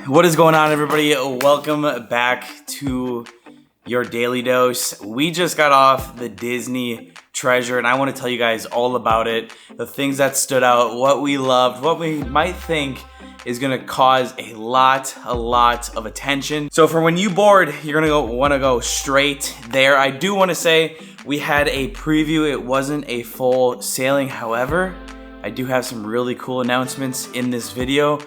What is going on, everybody? Welcome back to your daily dose. We just got off the Disney treasure and I want to tell you guys all about it, the things that stood out, what we loved, what we might think is gonna cause a lot of attention. So for when you board, you're gonna wanna go straight there. I do wanna say we had a preview. It wasn't a full sailing. However, I do have some really cool announcements in this video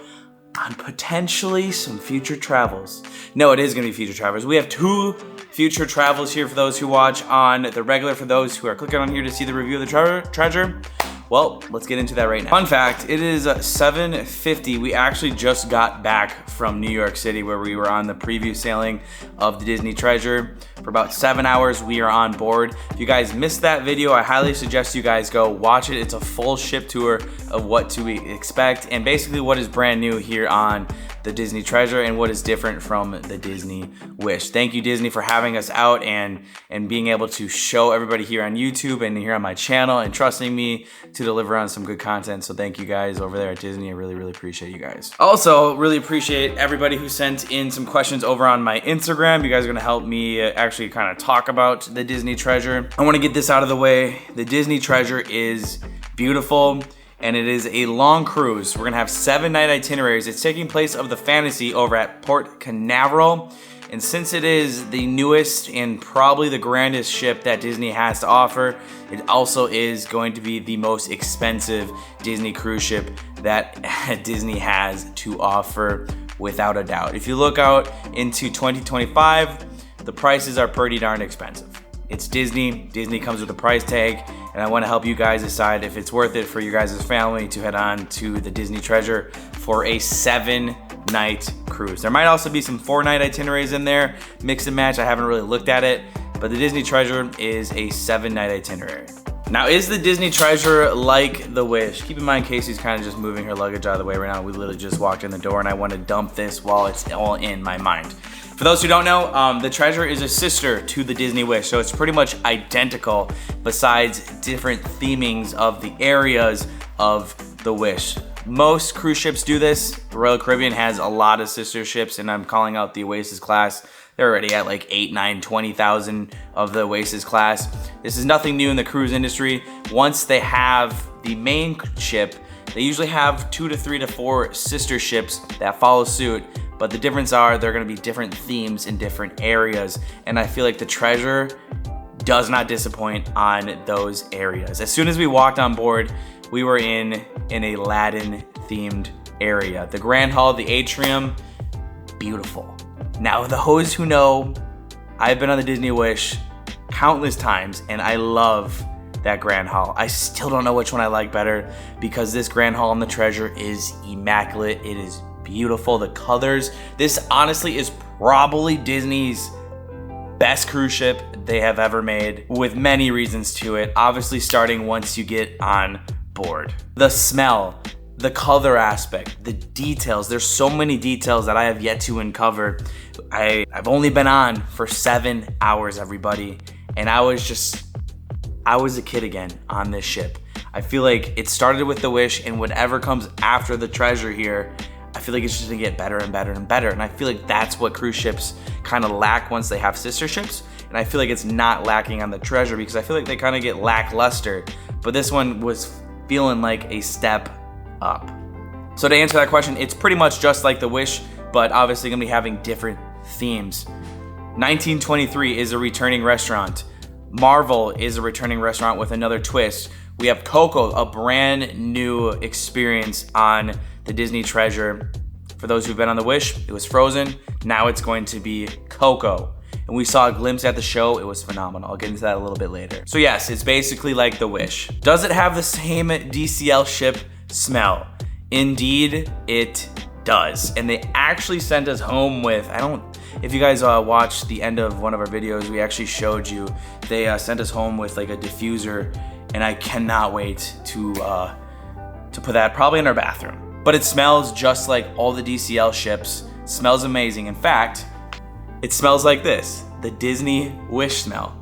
on potentially some future travels. No, it is gonna be future travels. We have 2 future travels here for those who watch on the regular, for those who are clicking on here to see the review of the treasure. Well, let's get into that right now. Fun fact, it is 7:50. We actually just got back from New York City where we were on the preview sailing of the Disney treasure. For about 7 hours, we are on board. If you guys missed that video, I highly suggest you guys go watch it. It's a full ship tour of what to expect and basically what is brand new here on the Disney treasure and what is different from the Disney Wish. Thank you, Disney, for having us out and being able to show everybody here on YouTube and here on my channel and trusting me to deliver on some good content. So thank you guys over there at Disney. I really appreciate you guys. Also, really appreciate everybody who sent in some questions over on my Instagram. You guys are gonna help me actually kind of talk about the Disney treasure. I wanna get this out of the way. The Disney treasure is beautiful and it is a long cruise. We're gonna have 7-night itineraries. It's taking place of the Fantasy over at Port Canaveral. And since it is the newest and probably the grandest ship that Disney has to offer, it also is going to be the most expensive Disney cruise ship that Disney has to offer, without a doubt. If you look out into 2025, the prices are pretty darn expensive. It's Disney. Disney comes with a price tag, and I want to help you guys decide if it's worth it for you guys' family to head on to the Disney treasure for a 7-night cruise. There might also be some 4-night itineraries in there, mix and match. I haven't really looked at it, but the Disney treasure is a 7-night itinerary. Now, is the Disney treasure like the Wish? Keep in mind, Casey's kind of just moving her luggage out of the way right now. We literally just walked in the door and I want to dump this while it's all in my mind. For those who don't know, the treasure is a sister to the Disney Wish, so it's pretty much identical besides different themings of the areas of the Wish. Most cruise ships do this. The Royal Caribbean has a lot of sister ships, and I'm calling out the Oasis class. They're already at like 8, 9, 20,000 of the Oasis class. This is nothing new in the cruise industry. Once they have the main ship, they usually have 2 to 3 to 4 sister ships that follow suit. But the difference are they're gonna be different themes in different areas. And I feel like the treasure does not disappoint on those areas. As soon as we walked on board, we were in an Aladdin themed area. The Grand Hall, the atrium, beautiful. Now, those who know, I've been on the Disney Wish countless times and I love that Grand Hall. I still don't know which one I like better because this Grand Hall and the treasure is immaculate. It is beautiful, the colors. This honestly is probably Disney's best cruise ship they have ever made, with many reasons to it. Obviously, starting once you get on board. The smell, the color aspect, the details. There's so many details that I have yet to uncover. I've only been on for 7 hours, everybody, and I was a kid again on this ship. I feel like it started with the Wish, and whatever comes after the treasure here, I feel like it's just gonna get better and better and better. And I feel like that's what cruise ships kind of lack once they have sister ships. And I feel like it's not lacking on the treasure because I feel like they kind of get lackluster. But this one was feeling like a step up. So to answer that question, it's pretty much just like the Wish, but obviously gonna be having different themes. 1923 is a returning restaurant. Marvel is a returning restaurant with another twist. We have Coco, a brand new experience on the Disney treasure. For those who've been on the Wish, it was Frozen. Now it's going to be Coco. And we saw a glimpse at the show. It was phenomenal. I'll get into that a little bit later. So yes, it's basically like the Wish. Does it have the same DCL ship smell? Indeed, it does. And they actually sent us home with, if you guys watched the end of one of our videos, we actually showed you, they sent us home with like a diffuser, and I cannot wait to put that probably in our bathroom. But it smells just like all the DCL ships. It smells amazing. In fact, it smells like this, the Disney Wish smell.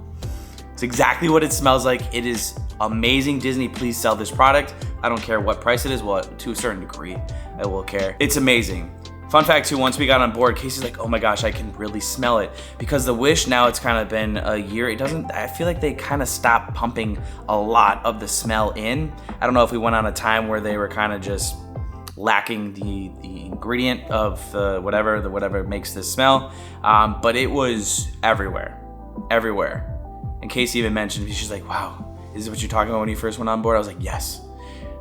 It's exactly what it smells like. It is amazing. Disney, please sell this product. I don't care what price it is. Well, to a certain degree, I will care. It's amazing. Fun fact too, once we got on board, Casey's like, oh my gosh, I can really smell it. Because the Wish, now it's kind of been a year, I feel like they kind of stopped pumping a lot of the smell in. I don't know if we went on a time where they were kind of just lacking the ingredient of whatever makes this smell, but it was everywhere. And Casey even mentioned, she's like, wow, is this what you're talking about when you first went on board? I was like, yes.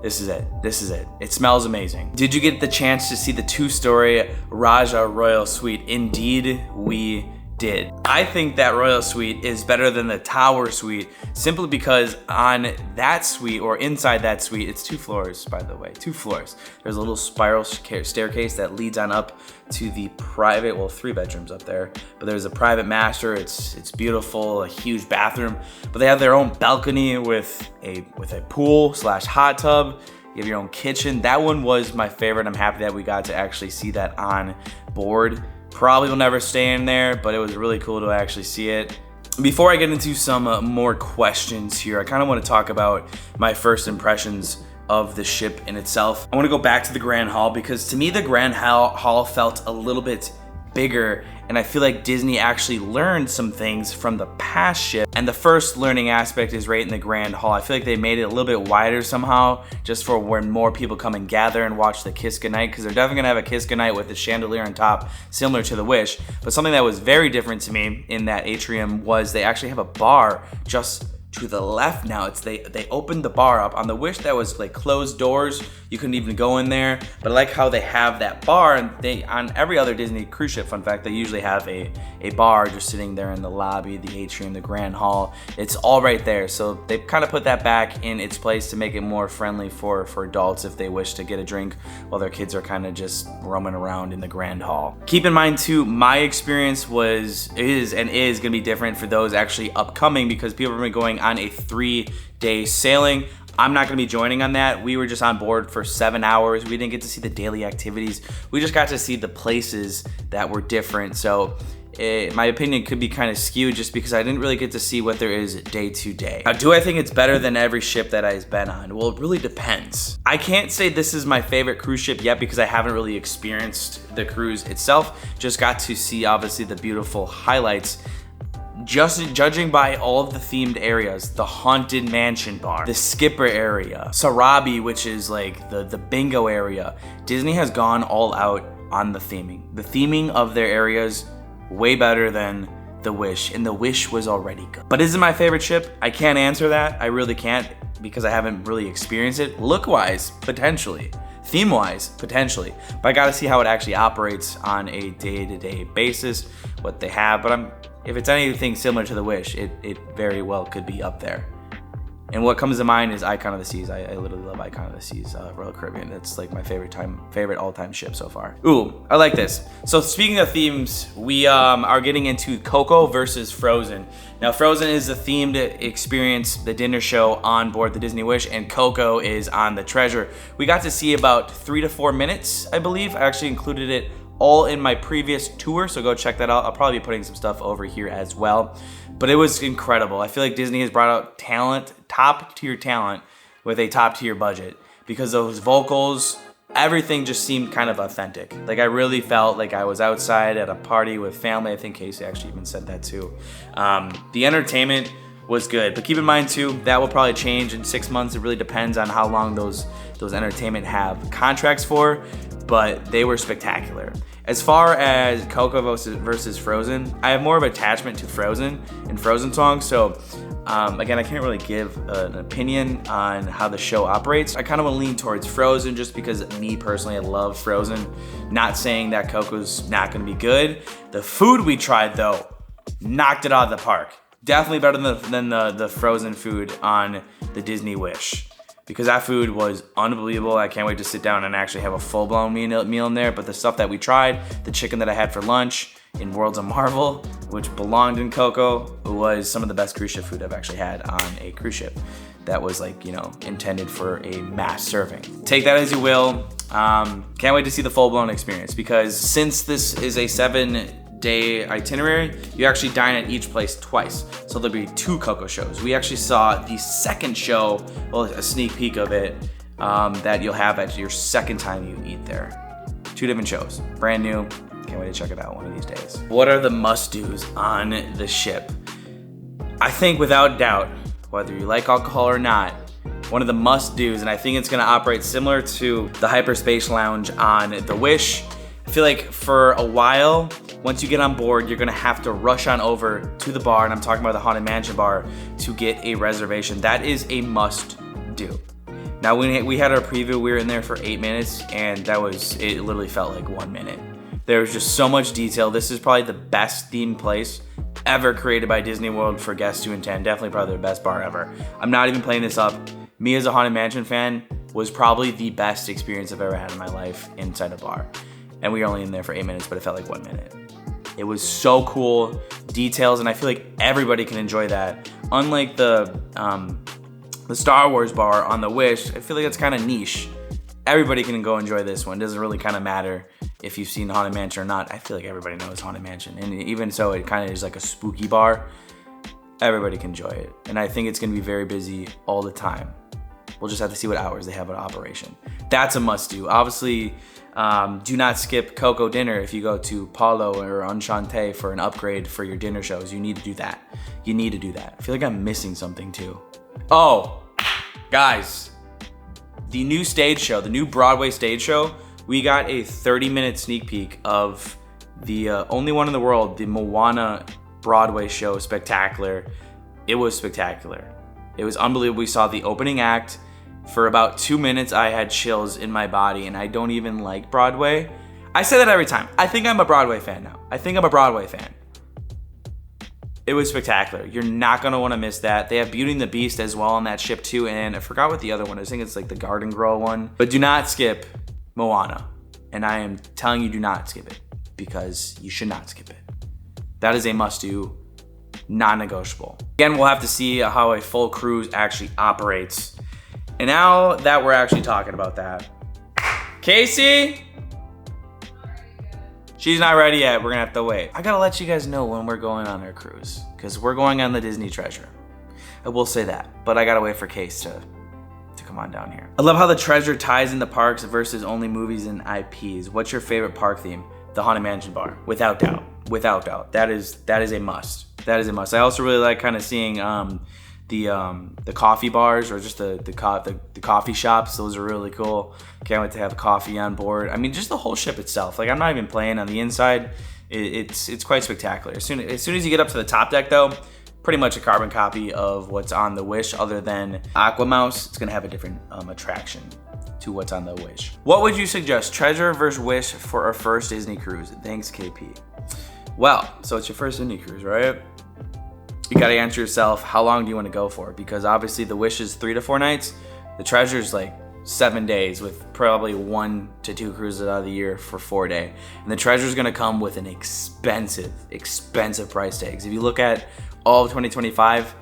This is it. It smells amazing. Did you get the chance to see the 2-story Raja Royal Suite? Indeed, we did. I think that Royal Suite is better than the Tower Suite simply because on that suite, or inside that suite, it's 2 floors, by the way, 2 floors. There's a little spiral staircase that leads on up to the private, well, 3 bedrooms up there, but there's a private master. It's beautiful, a huge bathroom, but they have their own balcony with a pool / hot tub. You have your own kitchen. That one was my favorite. I'm happy that we got to actually see that on board. Probably will never stay in there, but it was really cool to actually see it. Before I get into some more questions here, I kind of want to talk about my first impressions of the ship in itself. I want to go back to the Grand Hall because to me the Grand Hall felt a little bit bigger, and I feel like Disney actually learned some things from the past ship, and the first learning aspect is right in the Grand Hall. I feel like they made it a little bit wider somehow, just for when more people come and gather and watch the Kiss Goodnight, because they're definitely gonna have a Kiss Goodnight with the chandelier on top, similar to the Wish. But something that was very different to me in that atrium was they actually have a bar just to the left now. They opened the bar up. On the Wish, that was like closed doors, you couldn't even go in there, but I like how they have that bar. And they, on every other Disney cruise ship, fun fact, they usually have a bar just sitting there in the lobby, the atrium, the Grand Hall. It's all right there, so they kind of put that back in its place to make it more friendly for adults if they wish to get a drink while their kids are kind of just roaming around in the Grand Hall. Keep in mind too, my experience is gonna be different for those actually upcoming, because people have been going on a 3-day sailing. I'm not gonna be joining on that. We were just on board for 7 hours. We didn't get to see the daily activities. We just got to see the places that were different. So my opinion could be kind of skewed just because I didn't really get to see what there is day to day. Now, do I think it's better than every ship that I've been on? Well, it really depends. I can't say this is my favorite cruise ship yet because I haven't really experienced the cruise itself. Just got to see, obviously, the beautiful highlights. Just judging by all of the themed areas, the Haunted Mansion bar, the Skipper area, Sarabi, which is like the bingo area, Disney has gone all out on the theming. The theming of their areas way better than the Wish, and the Wish was already good. But is it my favorite ship? I can't answer that. I really can't, because I haven't really experienced it. Look-wise, potentially. Theme-wise, potentially. But I gotta see how it actually operates on a day-to-day basis, what they have. But if it's anything similar to the Wish, it very well could be up there. And what comes to mind is Icon of the Seas. I literally love Icon of the Seas, Royal Caribbean. It's like my favorite all-time ship so far. Ooh, I like this. So speaking of themes, we are getting into Coco versus Frozen. Now, Frozen is the themed experience, the dinner show on board the Disney Wish, and Coco is on the Treasure. We got to see about 3 to 4 minutes, I believe. I actually included it all in my previous tour, so go check that out. I'll probably be putting some stuff over here as well. But it was incredible. I feel like Disney has brought out talent, top-tier talent, with a top-tier budget, because those vocals, everything just seemed kind of authentic. Like, I really felt like I was outside at a party with family. I think Casey actually even said that too. The entertainment was good, but keep in mind too, that will probably change in 6 months. It really depends on how long those entertainment have contracts for, but they were spectacular. As far as Coco versus Frozen, I have more of an attachment to Frozen and Frozen songs, so again, I can't really give an opinion on how the show operates. I kind of want to lean towards Frozen just because me personally, I love Frozen. Not saying that Coco's not going to be good. The food we tried though, knocked it out of the park. Definitely better than the Frozen food on the Disney Wish, because that food was unbelievable. I can't wait to sit down and actually have a full-blown meal in there. But the stuff that we tried, the chicken that I had for lunch in Worlds of Marvel, which belonged in Coco, was some of the best cruise ship food I've actually had on a cruise ship. That was like, intended for a mass serving. Take that as you will. Can't wait to see the full-blown experience, because since this is a 7-day itinerary, you actually dine at each place twice. So there'll be 2 Coco shows. We actually saw the second show, well, a sneak peek of it, that you'll have at your second time you eat there. 2 different shows. Brand new. Can't wait to check it out one of these days. What are the must-dos on the ship? I think without doubt, whether you like alcohol or not, one of the must-dos, and I think it's gonna operate similar to the Hyperspace Lounge on the Wish. I feel like for a while, once you get on board, you're gonna have to rush on over to the bar, and I'm talking about the Haunted Mansion bar, to get a reservation. That is a must-do. Now, when we had our preview, we were in there for 8 minutes, and it literally felt like 1 minute. There was just so much detail. This is probably the best themed place ever created by Disney World for guests to attend. Definitely probably the best bar ever. I'm not even playing this up. Me as a Haunted Mansion fan was probably the best experience I've ever had in my life inside a bar. And we were only in there for 8 minutes, but it felt like 1 minute. It was so cool, details, and I feel like everybody can enjoy that. Unlike the Star Wars bar on the Wish, I feel like it's kind of niche. Everybody can go enjoy this one. It doesn't really kind of matter if you've seen Haunted Mansion or not. I feel like everybody knows Haunted Mansion. And even so, it kind of is like a spooky bar. Everybody can enjoy it. And I think it's going to be very busy all the time. We'll just have to see what hours they have in operation. That's a must-do. Obviously, do not skip Coco dinner if you go to Pallo or Enchante for an upgrade for your dinner shows. You need to do that. You need to do that. I feel like I'm missing something too. Oh, guys. The new stage show, the new Broadway stage show, we got a 30-minute sneak peek of the only one in the world, the Moana Broadway show, Spectacular. It was spectacular. It was unbelievable. We saw the opening act. For about 2 minutes, I had chills in my body, and I don't even like Broadway. I say that every time. I think I'm a Broadway fan now. I think I'm a Broadway fan. It was spectacular. You're not gonna wanna miss that. They have Beauty and the Beast as well on that ship too, and I forgot what the other one is. I think it's like the Garden Girl one. But do not skip Moana. And I am telling you, do not skip it, because you should not skip it. That is a must-do, non-negotiable. Again, we'll have to see how a full cruise actually operates. And now that we're actually talking about that, Casey? She's not ready yet. We're gonna have to wait. I gotta let you guys know when we're going on our cruise, because we're going on the Disney Treasure. I will say that, but I gotta wait for Case to come on down here. I love how the Treasure ties into parks versus only movies and IPs. What's your favorite park theme? The Haunted Mansion bar, without doubt. Without doubt. That is a must. That is a must. I also really like kind of seeing the coffee bars, or just the coffee shops. Those are really cool. Can't wait to have coffee on board. I mean, just the whole ship itself. Like, I'm not even playing on the inside. It's quite spectacular. As soon as you get up to the top deck, though, pretty much a carbon copy of what's on the Wish, other than Aquamouse. It's gonna have a different attraction to what's on the Wish. What would you suggest, Treasure versus Wish, for our first Disney cruise? Thanks, KP. Well, so it's your first Disney cruise, right? You gotta answer yourself, how long do you wanna go for? Because obviously the Wish is 3 to 4 nights. The Treasure's like 7 days, with probably 1 to 2 cruises out of the year for 4 days. And the Treasure's gonna come with an expensive price tags. If you look at all of 2025,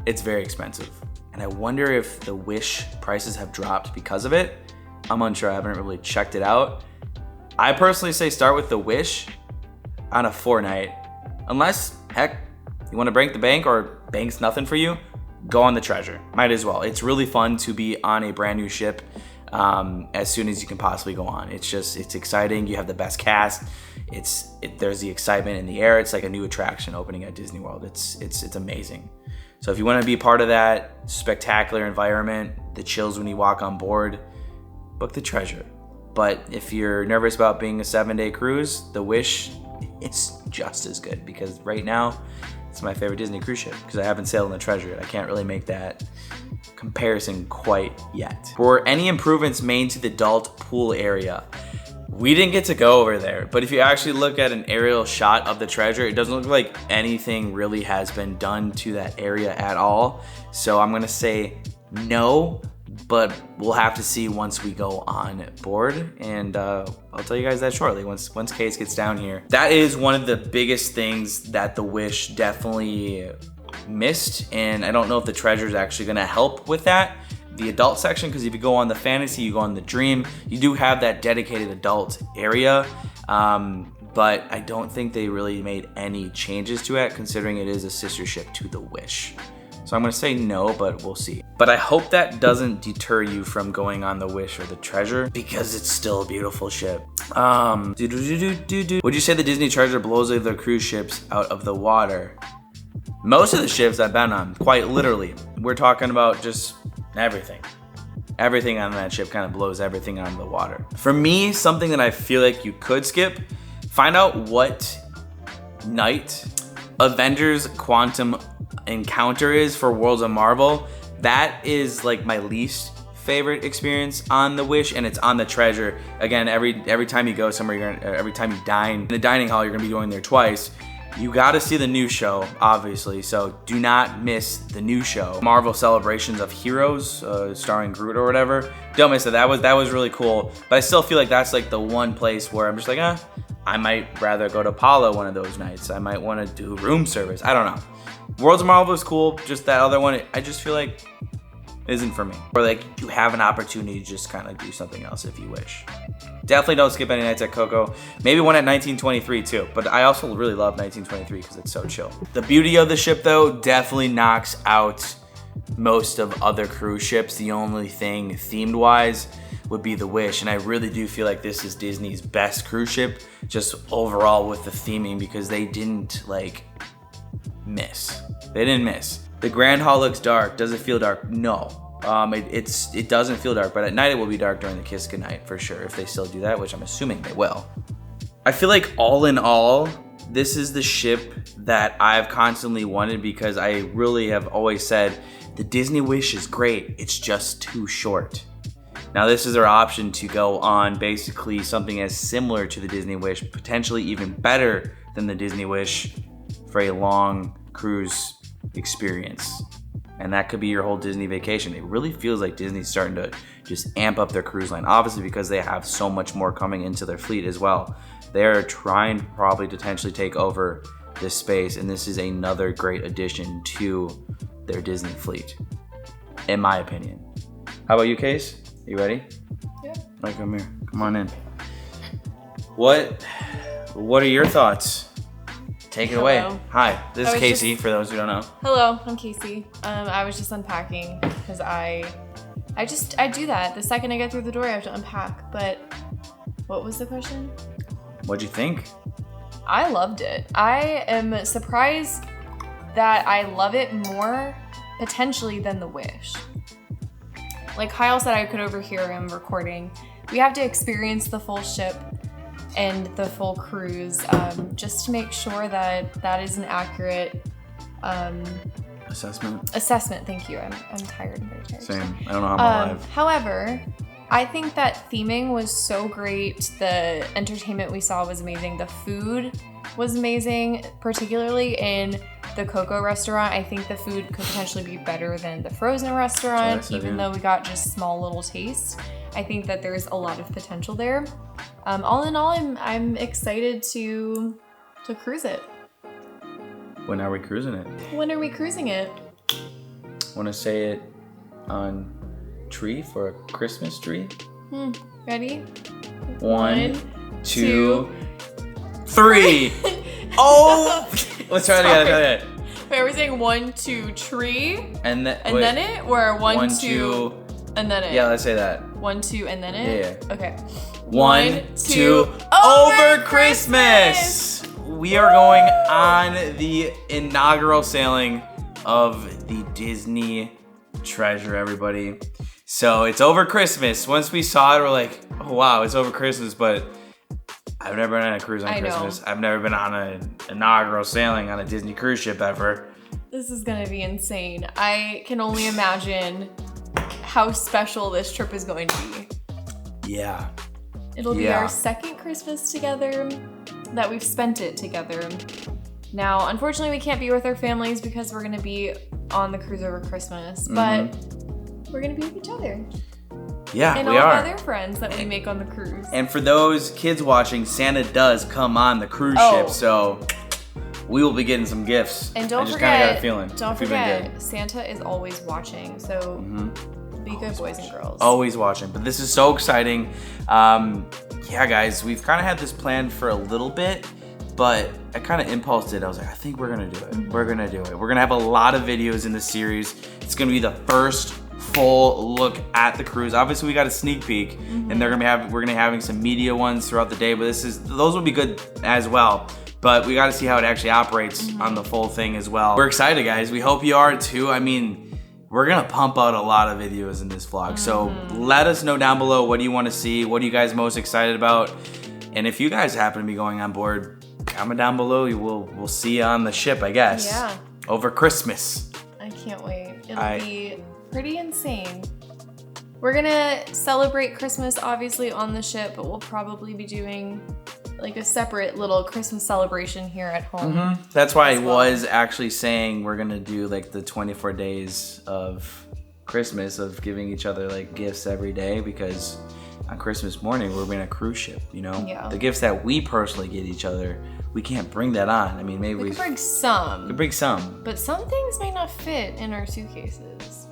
it's very expensive. And I wonder if the Wish prices have dropped because of it. I'm unsure, I haven't really checked it out. I personally say start with the Wish on a 4-night. Unless, heck, you want to break the bank, or bank's nothing for you, go on the Treasure. Might as well. It's really fun to be on a brand new ship as soon as you can possibly go on. It's exciting. You have the best cast. There's the excitement in the air. It's like a new attraction opening at Disney World. It's amazing. So if you want to be part of that spectacular environment, the chills when you walk on board, book the Treasure. But if you're nervous about being a 7-day cruise, the Wish, it's just as good, because right now it's my favorite Disney cruise ship, because I haven't sailed on the Treasure yet. I can't really make that comparison quite yet. Were any improvements made to the adult pool area? We didn't get to go over there, but if you actually look at an aerial shot of the Treasure, it doesn't look like anything really has been done to that area at all. So I'm gonna say no, but we'll have to see once we go on board, and I'll tell you guys that shortly once Case gets down here. That is one of the biggest things that the Wish definitely missed, and I don't know if the Treasure is actually gonna help with that. The adult section, because if you go on the Fantasy, you go on the Dream, you do have that dedicated adult area, but I don't think they really made any changes to it, considering it is a sister ship to the Wish. So I'm gonna say no, but we'll see. But I hope that doesn't deter you from going on the Wish or the Treasure, because it's still a beautiful ship. Would you say the Disney Treasure blows the cruise ships out of the water? Most of the ships I've been on, quite literally. We're talking about just everything. Everything on that ship kind of blows everything out of the water. For me, something that I feel like you could skip, find out what night Avengers Quantum Encounter is for Worlds of Marvel. That is like my least favorite experience on the Wish, and it's on the Treasure. Again, every time you go somewhere, every time you dine in the dining hall, you're gonna be going there twice. You gotta see the new show, obviously, so do not miss the new show. Marvel Celebrations of Heroes, starring Groot or whatever. Don't miss it, that was really cool. But I still feel like that's like the one place where I'm just like, I might rather go to Pallo one of those nights. I might wanna do room service, I don't know. Worlds of Marvel is cool, just that other one, I just feel like isn't for me. Or like you have an opportunity to just kind of do something else if you wish. Definitely don't skip any nights at Coco. Maybe one at 1923 too, but I also really love 1923 because it's so chill. The beauty of the ship though definitely knocks out most of other cruise ships. The only thing themed wise would be the Wish, and I really do feel like this is Disney's best cruise ship just overall with the theming, because they didn't like miss. They didn't miss. The Grand Hall looks dark. Does it feel dark? No. It doesn't feel dark, but at night it will be dark during the Kiss Goodnight for sure, if they still do that, which I'm assuming they will. I feel like all in all, this is the ship that I've constantly wanted, because I really have always said the Disney Wish is great, it's just too short. Now this is our option to go on basically something as similar to the Disney Wish, potentially even better than the Disney Wish, for a long cruise experience. And that could be your whole Disney vacation. It really feels like Disney's starting to just amp up their cruise line, obviously because they have so much more coming into their fleet as well. They're trying probably to potentially take over this space, and this is another great addition to their Disney fleet, in my opinion. How about you, Case? You ready? Yeah. Right, come here. Come on in. What are your thoughts? Take it away. Hi, this is Casey, for those who don't know. Hello, I'm Casey. I was just unpacking because I do that. The second I get through the door, I have to unpack. But what was the question? What'd you think? I loved it. I am surprised that I love it more potentially than the Wish. Like Kyle said, I could overhear him recording. We have to experience the full ship and the full cruise, just to make sure that that is an accurate assessment. Thank you. I'm tired. I'm very tired. Same. I don't know how I'm alive. However, I think that theming was so great. The entertainment we saw was amazing. The food was amazing, particularly in the Coco restaurant. I think the food could potentially be better than the Frozen restaurant, even though we got just small little tastes. I think that there's a lot of potential there. All in all, I'm excited to cruise it. When are we cruising it? When are we cruising it? Want to say it on tree for a Christmas tree? Ready? 1, 2, 3. Oh! Let's try it again. Wait, are we saying 1, 2, tree? And then it? Or 1, 2, and then it? Yeah, let's say that. 1, 2, and then it? Yeah. Okay. 1, 2, over Christmas! We are going on the inaugural sailing of the Disney Treasure, everybody. So it's over Christmas. Once we saw it, we're like, oh wow, it's over Christmas, but I've never been on a cruise on Christmas. I've never been on an inaugural sailing on a Disney cruise ship ever. This is gonna be insane. I can only imagine how special this trip is going to be. Yeah. It'll be our second Christmas together that we've spent it together. Now, unfortunately, we can't be with our families because we're gonna be on the cruise over Christmas, but we're gonna be with each other. Yeah, and we all are. of our other friends that we make on the cruise. And for those kids watching, Santa does come on the cruise ship, so we will be getting some gifts. And don't just forget, kind of got a feeling. Don't forget, Santa is always watching, so be good, boys and girls. Always watching, but this is so exciting. Yeah, guys, we've kind of had this planned for a little bit, but I kind of impulsed it. I was like, I think we're gonna do it. We're gonna do it. We're gonna have a lot of videos in the series. It's gonna be the first full look at the cruise. Obviously, we got a sneak peek, and we're gonna be having some media ones throughout the day. But those will be good as well. But we got to see how it actually operates on the full thing as well. We're excited, guys. We hope you are too. I mean, we're gonna pump out a lot of videos in this vlog. So let us know down below, what do you want to see? What are you guys most excited about? And if you guys happen to be going on board, comment down below. We'll see you on the ship, I guess. Yeah. Over Christmas. I can't wait. It'll be pretty insane. We're gonna celebrate Christmas obviously on the ship, but we'll probably be doing like a separate little Christmas celebration here at home. That's why I was actually saying we're gonna do like the 24 days of Christmas, of giving each other like gifts every day, because on Christmas morning we're in a cruise ship, you know? Yeah. The gifts that we personally get each other, we can't bring that on. I mean, maybe We could bring some. we could bring some. But some things may not fit in our suitcases.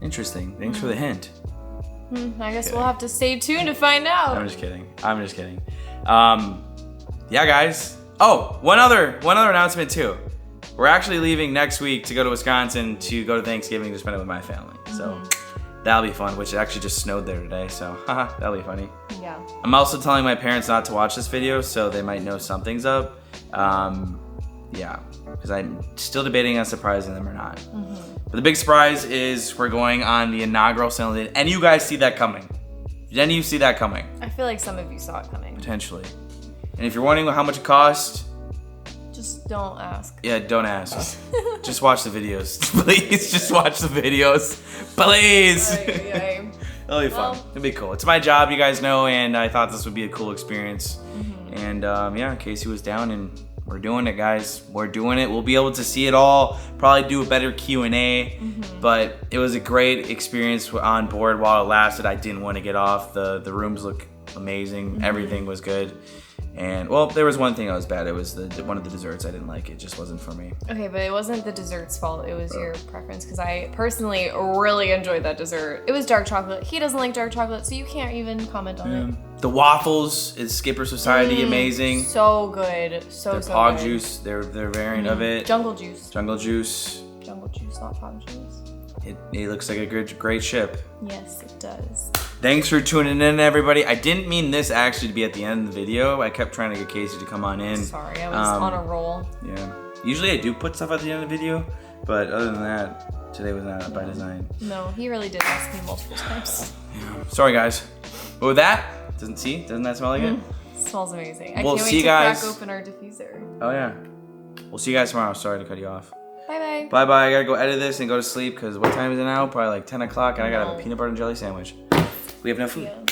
Interesting. Thanks for the hint. I guess we'll have to stay tuned to find out. I'm just kidding. Yeah, guys. Oh, one other announcement too. We're actually leaving next week to go to Wisconsin to go to Thanksgiving to spend it with my family. So that'll be fun, which it actually just snowed there today. So that'll be funny. Yeah. I'm also telling my parents not to watch this video, so they might know something's up. Yeah, because I'm still debating on surprising them or not. But the big surprise is we're going on the inaugural sailing. Did any of you guys see that coming? Did any of you see that coming? I feel like some of you saw it coming. Potentially. And if you're wondering how much it cost, Just don't ask. yeah, don't ask. Just watch the videos. Please, just watch the videos. Please. It'll be fun. It'll be cool. It's my job, you guys know, and I thought this would be a cool experience. And yeah, Casey was down, and we're doing it, guys. We're doing it. We'll be able to see it all. Probably do a better Q&A. But it was a great experience on board while it lasted. I didn't want to get off. The rooms look amazing. Everything was good. And well, there was one thing that was bad. It was one of the desserts. I didn't like it. Just wasn't for me. Okay, but it wasn't the dessert's fault. It was your preference, because I personally really enjoyed that dessert. It was dark chocolate. He doesn't like dark chocolate, so you can't even comment on it. The waffles is Skipper Society, amazing. So good. So Pog good. juice, their variant of it. Jungle juice. Jungle juice. Jungle juice, not pog juice. It looks like a great ship. Yes, it does. Thanks for tuning in, everybody. I didn't mean this actually to be at the end of the video. I kept trying to get Casey to come on in. Sorry, I was on a roll. Yeah. Usually I do put stuff at the end of the video, but other than that, today was not by design. No, he really did ask me multiple times. Yeah. Sorry, guys. But with that, doesn't that smell like it? Smells amazing. I We'll can't see wait to you guys. crack open our diffuser. Oh, yeah. We'll see you guys tomorrow. Sorry to cut you off. Bye-bye. Bye-bye. I gotta go edit this and go to sleep, because what time is it now? Probably like 10 o'clock, and I gotta have a peanut butter and jelly sandwich. We have no food. Yeah.